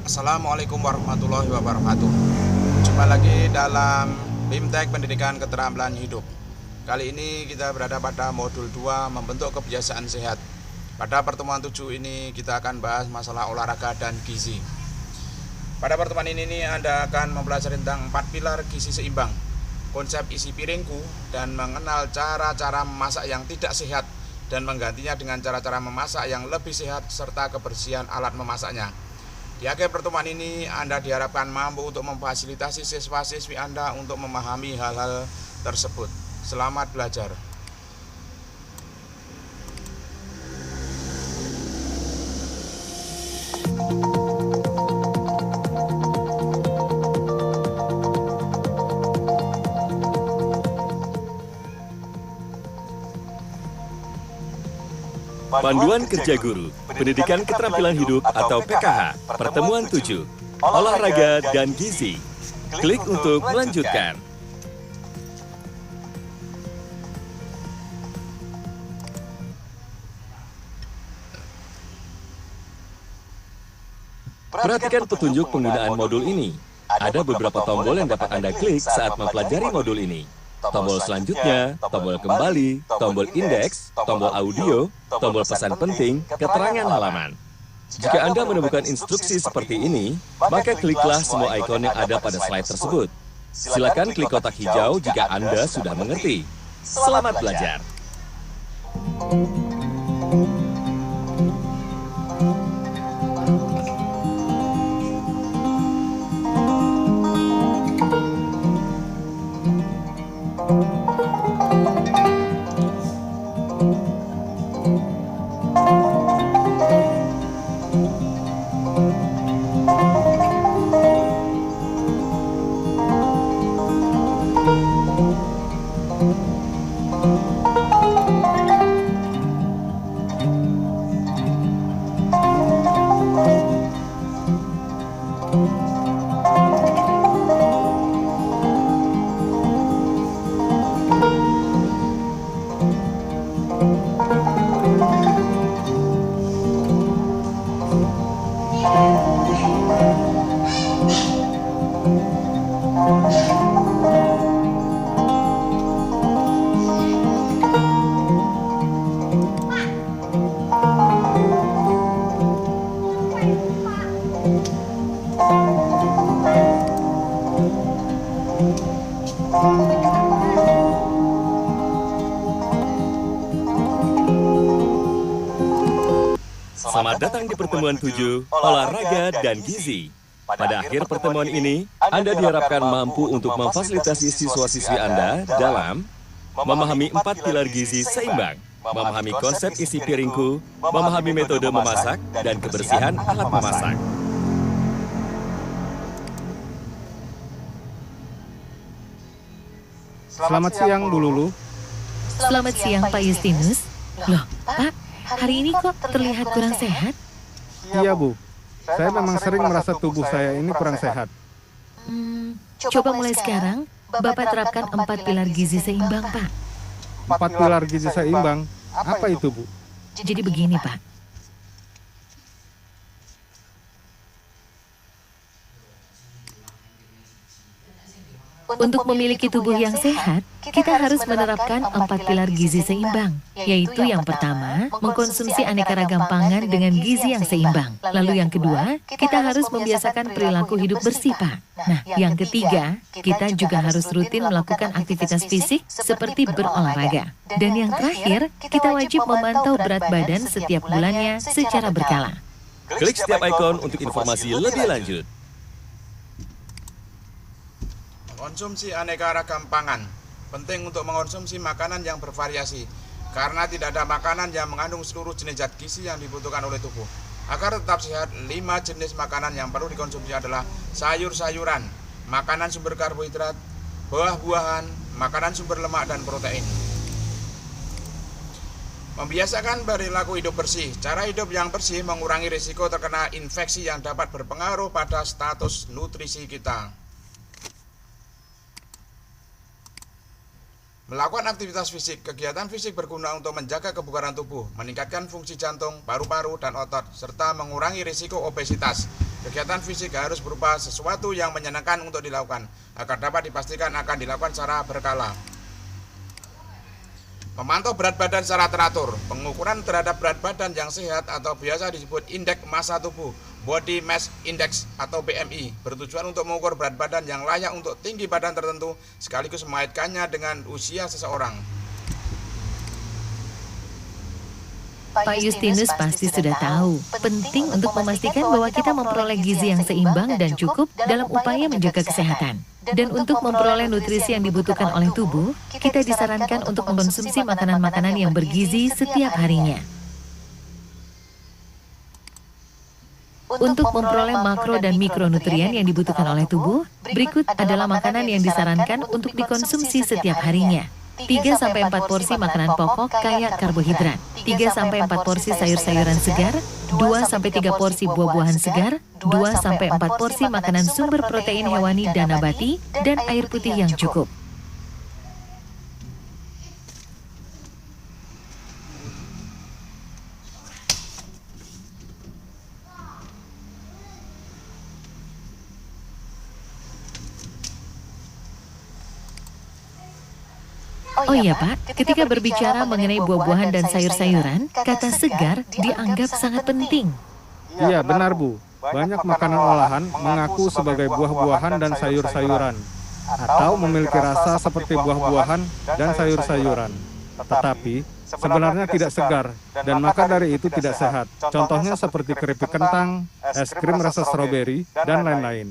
Assalamualaikum warahmatullahi wabarakatuh. Jumpa lagi dalam BIMTEK Pendidikan Keterampilan Hidup. Kali ini kita berada pada modul 2 membentuk kebiasaan sehat. Pada pertemuan 7 ini kita akan bahas masalah olahraga dan gizi. Pada pertemuan ini Anda akan mempelajari tentang 4 pilar gizi seimbang, konsep isi piringku, dan mengenal cara-cara memasak yang tidak sehat dan menggantinya dengan cara-cara memasak yang lebih sehat serta kebersihan alat memasaknya. Di akhir pertemuan ini, Anda diharapkan mampu untuk memfasilitasi siswa-siswi Anda untuk memahami hal-hal tersebut. Selamat belajar. Panduan Kerja Guru, Pendidikan Keterampilan Hidup atau PKH, Pertemuan 7, Olahraga dan Gizi. Klik untuk melanjutkan. Perhatikan petunjuk penggunaan modul ini. Ada beberapa tombol yang dapat Anda klik saat mempelajari modul ini. Tombol selanjutnya, tombol kembali, tombol indeks, tombol audio, tombol pesan penting, keterangan halaman. Jika Anda menemukan instruksi seperti ini, maka kliklah semua ikon yang ada pada slide tersebut. Silakan klik kotak hijau jika Anda sudah mengerti. Selamat belajar! Selamat datang di pertemuan 7, Olahraga dan Gizi. Pada akhir pertemuan ini, Anda diharapkan mampu untuk memfasilitasi siswa-siswi Anda dalam memahami 4 pilar gizi seimbang, memahami konsep isi piringku, memahami metode memasak, dan kebersihan alat memasak. Selamat siang, Bu Lulu. Selamat siang, Pak Justinus. Loh, Pak, hari ini kok terlihat kurang sehat? Iya, Bu. Saya memang sering merasa tubuh saya ini kurang sehat. Coba mulai sekarang, Bapak terapkan 4 pilar gizi seimbang, Pak. 4 pilar gizi seimbang, apa itu, Bu? Jadi begini, Pak. Untuk memiliki tubuh yang sehat, kita harus menerapkan 4 pilar gizi seimbang, yaitu yang pertama, mengkonsumsi aneka ragam pangan dengan gizi yang seimbang. Lalu yang kedua, kita harus membiasakan perilaku hidup bersih, Pak. Nah, yang ketiga, kita juga harus rutin melakukan aktivitas fisik seperti berolahraga. Dan yang terakhir, kita wajib memantau berat badan setiap bulannya secara berkala. Klik setiap ikon untuk informasi lebih lanjut. Konsumsi aneka ragam pangan. Penting untuk mengonsumsi makanan yang bervariasi, karena tidak ada makanan yang mengandung seluruh jenis zat gizi yang dibutuhkan oleh tubuh. Agar tetap sehat, 5 jenis makanan yang perlu dikonsumsi adalah sayur-sayuran, makanan sumber karbohidrat, buah-buahan, makanan sumber lemak, dan protein. Membiasakan perilaku hidup bersih. Cara hidup yang bersih mengurangi risiko terkena infeksi yang dapat berpengaruh pada status nutrisi kita. Melakukan aktivitas fisik. Kegiatan fisik berguna untuk menjaga kebugaran tubuh, meningkatkan fungsi jantung, paru-paru, dan otot, serta mengurangi risiko obesitas. Kegiatan fisik harus berupa sesuatu yang menyenangkan untuk dilakukan, agar dapat dipastikan akan dilakukan secara berkala. Memantau berat badan secara teratur. Pengukuran terhadap berat badan yang sehat atau biasa disebut indeks massa tubuh, body mass index atau BMI, bertujuan untuk mengukur berat badan yang layak untuk tinggi badan tertentu sekaligus mengaitkannya dengan usia seseorang. Pak Justinus pasti sudah tahu, penting untuk memastikan bahwa kita memperoleh gizi yang seimbang dan cukup dalam upaya menjaga kesehatan. Dan untuk memperoleh nutrisi yang dibutuhkan oleh tubuh, kita disarankan untuk mengkonsumsi makanan-makanan yang bergizi setiap harinya. Untuk memperoleh makro dan mikronutrien yang dibutuhkan oleh tubuh, berikut adalah makanan yang disarankan untuk dikonsumsi setiap harinya. 3-4 porsi makanan pokok kaya karbohidrat, 3-4 porsi sayur-sayuran segar, 2-3 porsi buah-buahan segar, 2-4 porsi makanan sumber protein hewani dan nabati, dan air putih yang cukup. Oh iya Pak, ketika berbicara mengenai buah-buahan dan sayur-sayuran, kata segar dianggap sangat penting. Iya benar Bu, banyak makanan olahan mengaku sebagai buah-buahan dan sayur-sayuran, atau memiliki rasa seperti buah-buahan dan sayur-sayuran. Tetapi sebenarnya tidak segar, dan maka dari itu tidak sehat. Contohnya seperti keripik kentang, es krim rasa stroberi, dan lain-lain.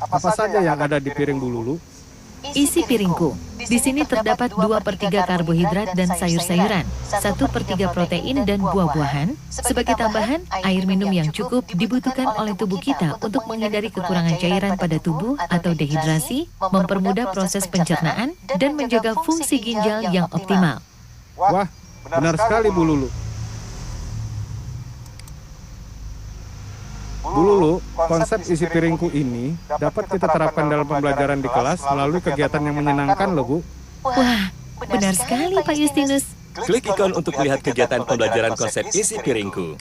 Apa saja yang ada di piring Bu Lulu? Isi piringku. Di sini terdapat 2/3 karbohidrat dan sayur-sayuran, 1/3 protein dan buah-buahan. Sebagai tambahan, air minum yang cukup dibutuhkan oleh tubuh kita untuk menghindari kekurangan cairan pada tubuh atau dehidrasi, mempermudah proses pencernaan, dan menjaga fungsi ginjal yang optimal. Wah, benar sekali Bu Lulu. Bu Lulu, konsep isi piringku ini dapat kita terapkan dalam pembelajaran di kelas melalui kegiatan yang menyenangkan loh Bu. Wah, benar sekali Pak Justinus. Klik ikon untuk melihat kegiatan pembelajaran konsep isi piringku.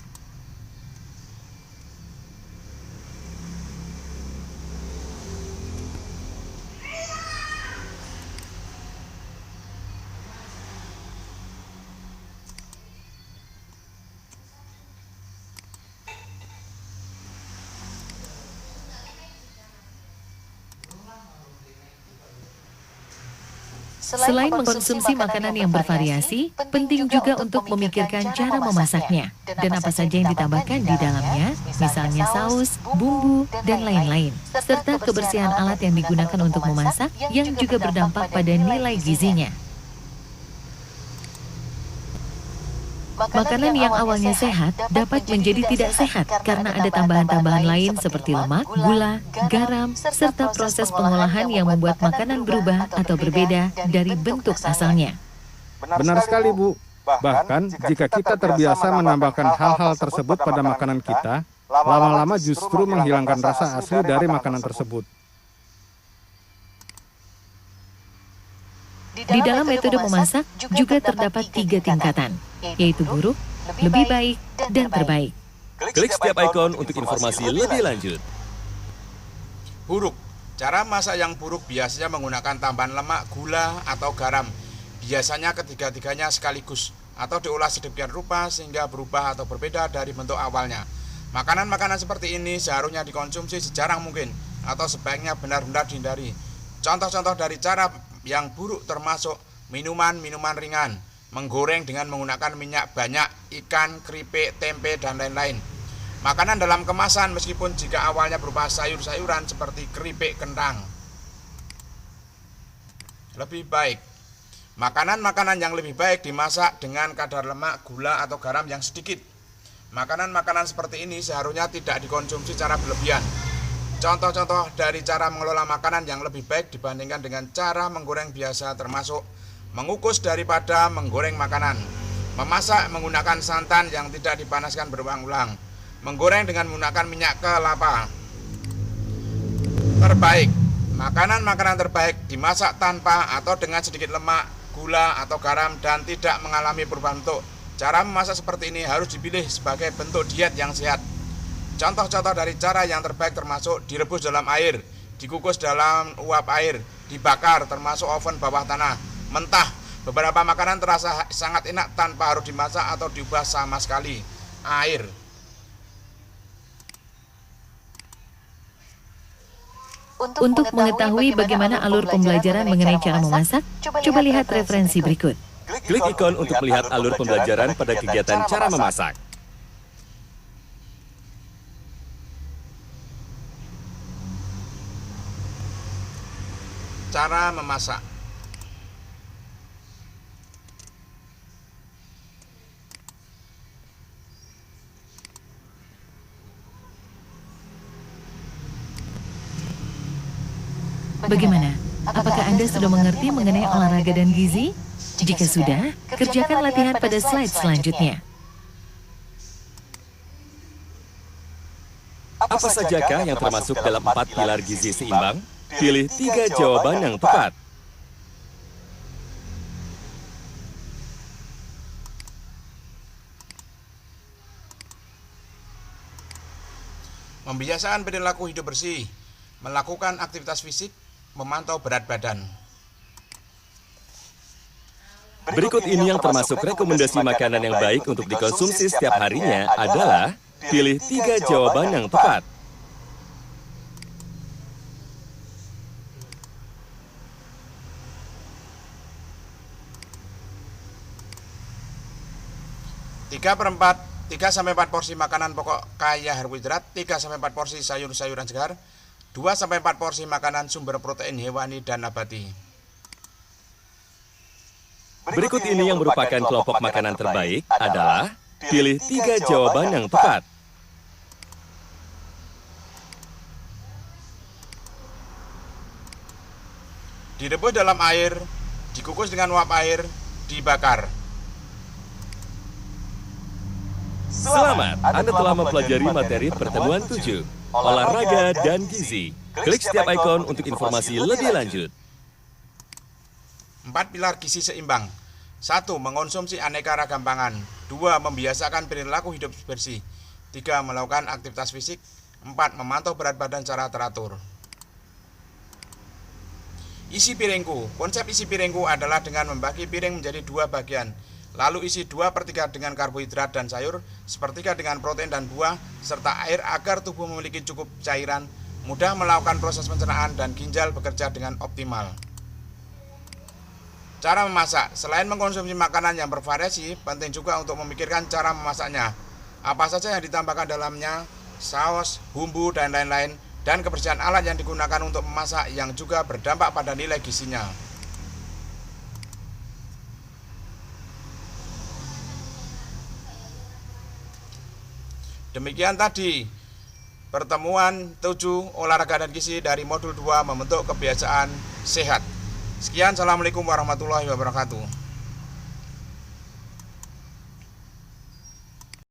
Selain mengkonsumsi makanan yang bervariasi, penting juga untuk memikirkan cara memasaknya dan apa saja yang ditambahkan di dalamnya, misalnya saus, bumbu, dan lain-lain, serta kebersihan alat yang digunakan untuk memasak yang juga berdampak pada nilai gizinya. Makanan yang awalnya sehat dapat menjadi tidak sehat karena ada tambahan-tambahan lain seperti lemak, gula, garam, serta proses pengolahan yang membuat makanan berubah atau berbeda dari bentuk asalnya. Benar sekali Bu. Bahkan jika kita terbiasa menambahkan hal-hal tersebut pada makanan kita, lama-lama justru menghilangkan rasa asli dari makanan tersebut. Di dalam metode memasak juga terdapat 3 tingkatan, yaitu buruk, lebih baik, dan terbaik. Klik setiap ikon untuk informasi lebih lanjut. Buruk. Cara masak yang buruk biasanya menggunakan tambahan lemak, gula, atau garam. Biasanya ketiga-tiganya sekaligus, atau diolah sedemikian rupa sehingga berubah atau berbeda dari bentuk awalnya. Makanan-makanan seperti ini seharusnya dikonsumsi sejarang mungkin, atau sebaiknya benar-benar dihindari. Contoh-contoh dari cara yang buruk termasuk minuman-minuman ringan, menggoreng dengan menggunakan minyak banyak, ikan, keripik, tempe, dan lain-lain. Makanan dalam kemasan meskipun jika awalnya berupa sayur-sayuran seperti keripik kentang. Lebih baik. Makanan-makanan yang lebih baik dimasak dengan kadar lemak, gula, atau garam yang sedikit. Makanan-makanan seperti ini seharusnya tidak dikonsumsi secara berlebihan. Contoh-contoh dari cara mengelola makanan yang lebih baik dibandingkan dengan cara menggoreng biasa termasuk mengukus daripada menggoreng makanan, memasak menggunakan santan yang tidak dipanaskan berulang-ulang, menggoreng dengan menggunakan minyak kelapa. Terbaik, makanan-makanan terbaik dimasak tanpa atau dengan sedikit lemak, gula, atau garam dan tidak mengalami perubahan bentuk. Cara memasak seperti ini harus dipilih sebagai bentuk diet yang sehat. Contoh-contoh dari cara yang terbaik termasuk direbus dalam air, dikukus dalam uap air, dibakar termasuk oven bawah tanah, mentah. Beberapa makanan terasa sangat enak tanpa harus dimasak atau diubah sama sekali. Air. Untuk mengetahui bagaimana alur pembelajaran mengenai cara memasak, coba lihat referensi berikut. Klik ikon untuk melihat alur pembelajaran pada kegiatan cara memasak. Cara memasak. Bagaimana? Apakah Anda sudah mengerti mengenai olahraga dan gizi? Jika sudah, kerjakan latihan pada slide selanjutnya. Apa sajakah yang termasuk dalam 4 pilar gizi seimbang? Pilih 3 jawaban yang tepat. Membiasakan perilaku hidup bersih, melakukan aktivitas fisik, memantau berat badan. Berikut ini yang termasuk rekomendasi makanan yang baik untuk dikonsumsi setiap harinya adalah pilih 3 jawaban yang tepat. Tiga sampai 4 porsi makanan pokok kaya karbohidrat, 3-4 porsi sayur-sayuran segar, 2-4 porsi makanan sumber protein hewani dan nabati. Berikut ini yang merupakan kelompok makanan terbaik adalah pilih 3 jawaban yang tepat. Direbus dalam air, dikukus dengan uap air, dibakar. Selamat, Anda telah mempelajari materi pertemuan 7, olahraga dan gizi. Klik setiap ikon untuk informasi lebih lanjut. 4 pilar gizi seimbang. 1. Mengonsumsi aneka ragam pangan. 2. Membiasakan perilaku hidup bersih. 3. Melakukan aktivitas fisik. 4. Memantau berat badan secara teratur. Isi piringku. Konsep isi piringku adalah dengan membagi piring menjadi 2 bagian. Lalu isi 2/3 dengan karbohidrat dan sayur, 1/3 dengan protein dan buah, serta air agar tubuh memiliki cukup cairan, mudah melakukan proses pencernaan dan ginjal bekerja dengan optimal. Cara memasak. Selain mengkonsumsi makanan yang bervariasi, penting juga untuk memikirkan cara memasaknya. Apa saja yang ditambahkan dalamnya, saus, bumbu, dan lain-lain, dan kebersihan alat yang digunakan untuk memasak yang juga berdampak pada nilai gizinya. Demikian tadi pertemuan 7 olahraga dan gizi dari modul 2 membentuk kebiasaan sehat. Sekian, assalamualaikum warahmatullahi wabarakatuh.